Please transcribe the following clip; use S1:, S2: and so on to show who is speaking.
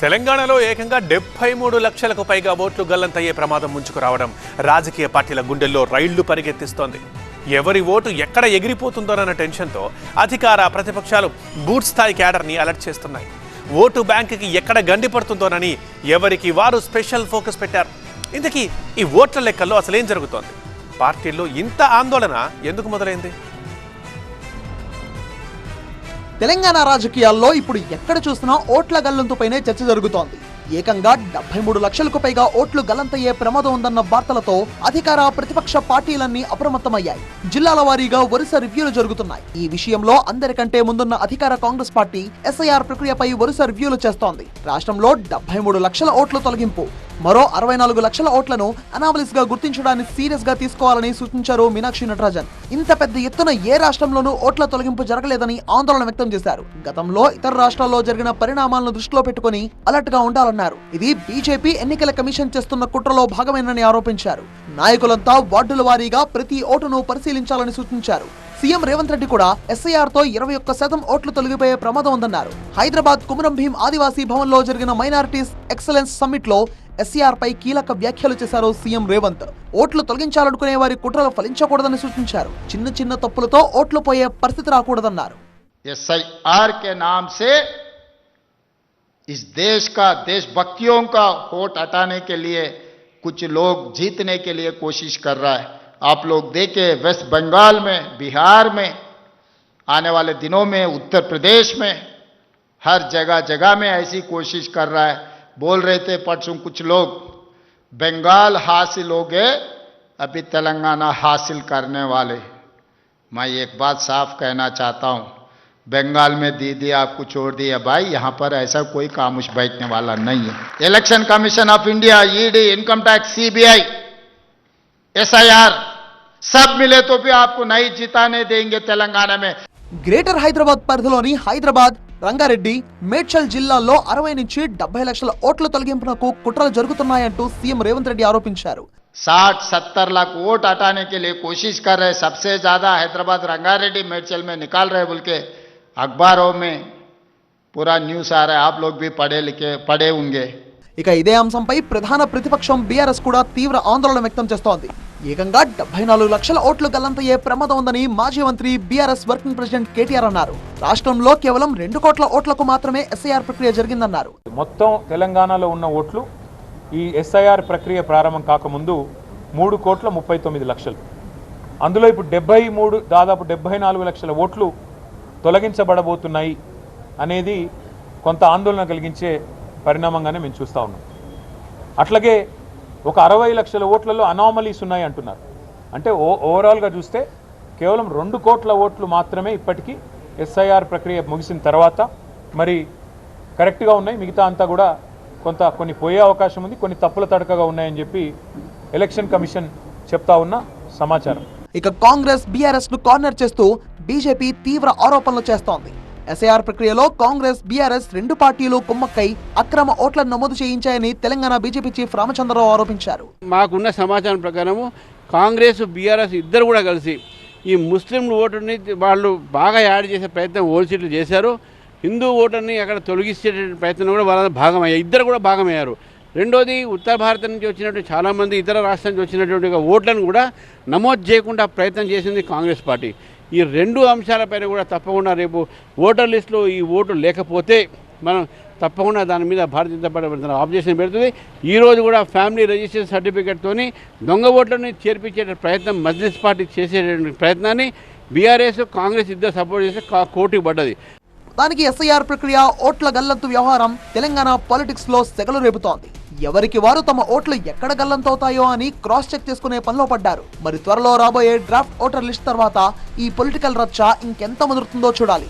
S1: తెలంగాణలో ఏకంగా 73 లక్షలకు పైగా ఓట్లు గల్లంతయ్యే ప్రమాదం ముంచుకు రావడం రాజకీయ పార్టీల గుండెల్లో రైళ్లు పరిగెత్తిస్తోంది. ఎవరి ఓటు ఎక్కడ ఎగిరిపోతుందోనన్న టెన్షన్తో అధికార ప్రతిపక్షాలు బూత్ స్థాయి క్యాడర్ని అలర్ట్ చేస్తున్నాయి. ఓటు బ్యాంకుకి ఎక్కడ గండి పడుతుందోనని ఎవరికి వారు స్పెషల్ ఫోకస్ పెట్టారు. ఇంతకీ ఈ ఓట్ల లెక్కల్లో అసలేం జరుగుతోంది? పార్టీల్లో ఇంత ఆందోళన ఎందుకు మొదలైంది?
S2: తెలంగాణ రాజకీయాల్లో ఇప్పుడు ఎక్కడ చూసినా ఓట్ల గల్లంతుపైనే చర్చ జరుగుతోంది. ఏకంగా 73 లక్షలకు పైగా ఓట్లు గల్లంతయ్యే ప్రమాదం ఉందన్న వార్తలతో అధికార ప్రతిపక్ష పార్టీలన్నీ అప్రమత్తమయ్యాయి. జిల్లాల వారీగా వరుస రివ్యూలు జరుగుతున్నాయి. ఈ విషయంలో అందరికంటే ముందున్న అధికార కాంగ్రెస్ పార్టీ ఎస్ఐఆర్ ప్రక్రియపై వరుస రివ్యూలు చేస్తోంది. రాష్ట్రంలో 73 లక్షల ఓట్ల తొలగింపు, మరో 64 లక్షల ఓట్లను అనామలీస్ గా గుర్తించడాన్ని సీరియస్ గా తీసుకోవాలని సూచించారు మీనాక్షి నటరాజన్. ఇంత పెద్ద ఎత్తున ఏ రాష్ట్రంలోనూ ఓట్ల తొలగింపు జరగలేదని ఆందోళన వ్యక్తం చేశారు. గతంలో ఇతర రాష్ట్రాల్లో జరిగిన పరిణామాలను దృష్టిలో పెట్టుకుని అలర్ట్ గా ఉండాలన్నారు. ఇది బీజేపీ ఎన్నికల కమిషన్ చేస్తున్న కుట్రలో భాగమేనని ఆరోపించారు. నాయకులంతా వార్డుల వారీగా ప్రతి ఓటును పరిశీలించాలని సూచించారు. సీఎం రేవంత్ రెడ్డి కూడా ఎస్ఐఆర్ తో 21% ఓట్లు తొలగిపోయే ప్రమాదం ఉందన్నారు. హైదరాబాద్ కుమరం భీం ఆదివాసీ భవన్ లో జరిగిన మైనారిటీస్ ఎక్సలెన్స్ సమ్మిట్ లో ఎస్ఐఆర్ పై కీలక వ్యాఖ్యలు చేశారు సీఎం రేవంత్. ఓట్లు తొలగించాలనుకునే వారి కుట్రలు ఫలించకూడదని సూచించారు. చిన్న చిన్న తప్పులతో ఓట్లు పోయే పరిస్థితి రాకూడదన్నారు.
S3: एसआईआर के नाम से इस देश का देशभक्तियों का वोट हटाने के लिए कुछ लोग जीतने के लिए कोशिश कर रहा है. आप लोग देखें, वेस्ट बंगाल में, बिहार में, आने वाले दिनों में उत्तर प्रदेश में, हर जगह जगह में ऐसी कोशिश कर रहा है. बोल रहे थे परसों कुछ लोग, बंगाल हासिल हो गए, अभी तेलंगाना हासिल करने वाले. मैं एक बात साफ कहना चाहता हूँ, बंगाल में दीदी आपको छोड़ दिया भाई, यहाँ पर ऐसा कोई खामोश बैठने वाला नहीं है. Election commission of India, ED, income tax, CBI, SIR सब मिले तो भी आपको नहीं जिताने देंगे तेलंगाना में.
S2: గ్రేటర్ హైదరాబాద్ పరిధిలోని హైదరాబాద్, రంగారెడ్డి, మేడ్చల్ జిల్లాల్లో 60 నుంచి 70 లక్షల ఓట్ల తొలగింపునకు కుట్రలు జరుగుతున్నాయంటూ సీఎం రేవంత్ రెడ్డి ఆరోపించారు.
S3: 60-70 लाख वोट हटाने के लिए कोशिश कर रहे. सबसे ज्यादा हैदराबाद, रंगारेड्डी, मेडचल में निकाल रहे बोल के अखबारों में पूरा न्यूज आ रहा है. आप लोग भी पढ़े होंगे.
S2: ఇక ఇదే అంశంపై ప్రధాన ప్రతిపక్షం బీఆర్ఎస్ కూడా తీవ్ర ఆందోళన వ్యక్తం చేస్తోంది. ఏకంగా 74 లక్షల ఓట్లు గల్లంతయ్యే ప్రమాదం ఉందని మాజీ మంత్రి బీఆర్ఎస్ వర్కింగ్ ప్రెసిడెంట్ కేటీఆర్ అన్నారు. రాష్ట్రంలో కేవలం 2 కోట్ల ఓట్లకు మాత్రమే ఎస్ఐఆర్ ప్రక్రియ జరిగిందన్నారు.
S4: మొత్తం తెలంగాణలో ఉన్న ఓట్లు ఈ ఎస్ఐఆర్ ప్రక్రియ ప్రారంభం కాకముందు 3,39 లక్షలు. అందులో ఇప్పుడు దాదాపు 74 లక్షల ఓట్లు తొలగించబడబోతున్నాయి అనేది కొంత ఆందోళన కలిగించే పరిణామంగానే మేము చూస్తూ ఉన్నాం. అట్లాగే ఒక 60 లక్షల ఓట్లలో అనామలీస్ ఉన్నాయి అంటున్నారు. అంటే ఓవరాల్గా చూస్తే కేవలం 2 కోట్ల ఓట్లు మాత్రమే ఇప్పటికీ ఎస్ఐఆర్ ప్రక్రియ ముగిసిన తర్వాత మరి కరెక్ట్గా ఉన్నాయి. మిగతా అంతా కూడా కొన్ని పోయే అవకాశం ఉంది, కొన్ని తప్పుల తడకగా ఉన్నాయని చెప్పి ఎలక్షన్ కమిషన్ చెప్తా ఉన్న సమాచారం.
S2: ఇక కాంగ్రెస్ బీఆర్ఎస్ ను కార్నర్ చేస్తూ బీజేపీ తీవ్ర ఆరోపణలు చేస్తోంది. ఎస్ఐఆర్ ప్రక్రియలో కాంగ్రెస్ బీఆర్ఎస్ 2 పార్టీలు కుమ్మక్కై అక్రమ ఓట్లను నమోదు చేయించాయని తెలంగాణ బీజేపీ చీఫ్ రామచంద్రరావు ఆరోపించారు.
S5: మాకున్న సమాచారం ప్రకారము కాంగ్రెస్ బీఆర్ఎస్ ఇద్దరు కూడా కలిసి ఈ ముస్లిం ఓటుని వాళ్ళు బాగా యాడ్ చేసే ప్రయత్నం ఓల్సీట్లు చేశారు. హిందూ ఓటర్ని అక్కడ తొలగించే ప్రయత్నం కూడా వాళ్ళ భాగమయ్యారు. ఇద్దరు కూడా భాగమయ్యారు. రెండోది, ఉత్తర భారతం నుంచి వచ్చినటువంటి చాలామంది ఇతర రాష్ట్రాల నుంచి వచ్చినటువంటి ఓట్లను కూడా నమోదు చేయకుండా ప్రయత్నం చేసింది కాంగ్రెస్ పార్టీ. ఈ 2 అంశాలపైన కూడా తప్పకుండా రేపు ఓటర్ లిస్టులో ఈ ఓటు లేకపోతే మనం తప్పకుండా దాని మీద భారతీయ జనతా పార్టీ ఆబ్జెక్షన్ పెడుతుంది. ఈరోజు కూడా ఫ్యామిలీ రిజిస్ట్రేషన్ సర్టిఫికేట్తోని దొంగ ఓట్లను చేర్పించే ప్రయత్నం మజ్లిస్ పార్టీ చేసే ప్రయత్నాన్ని బీఆర్ఎస్, కాంగ్రెస్ ఇద్దరు సపోర్ట్ చేసి కోర్టుకు పడ్డది.
S2: దానికి ఎస్ఐఆర్ ప్రక్రియ, ఓట్ల గల్లంతు వ్యవహారం తెలంగాణ పాలిటిక్స్ లో సెగలు రేపుతోంది. ఎవరికి వారు తమ ఓట్లు ఎక్కడ గల్లంతవుతాయో అని క్రాస్ చెక్ చేసుకునే పనిలో పడ్డారు. మరి త్వరలో రాబోయే డ్రాఫ్ట్ ఓటర్ లిస్ట్ తర్వాత ఈ పొలిటికల్ రచ్చ ఇంకెంత ముదురుతుందో చూడాలి.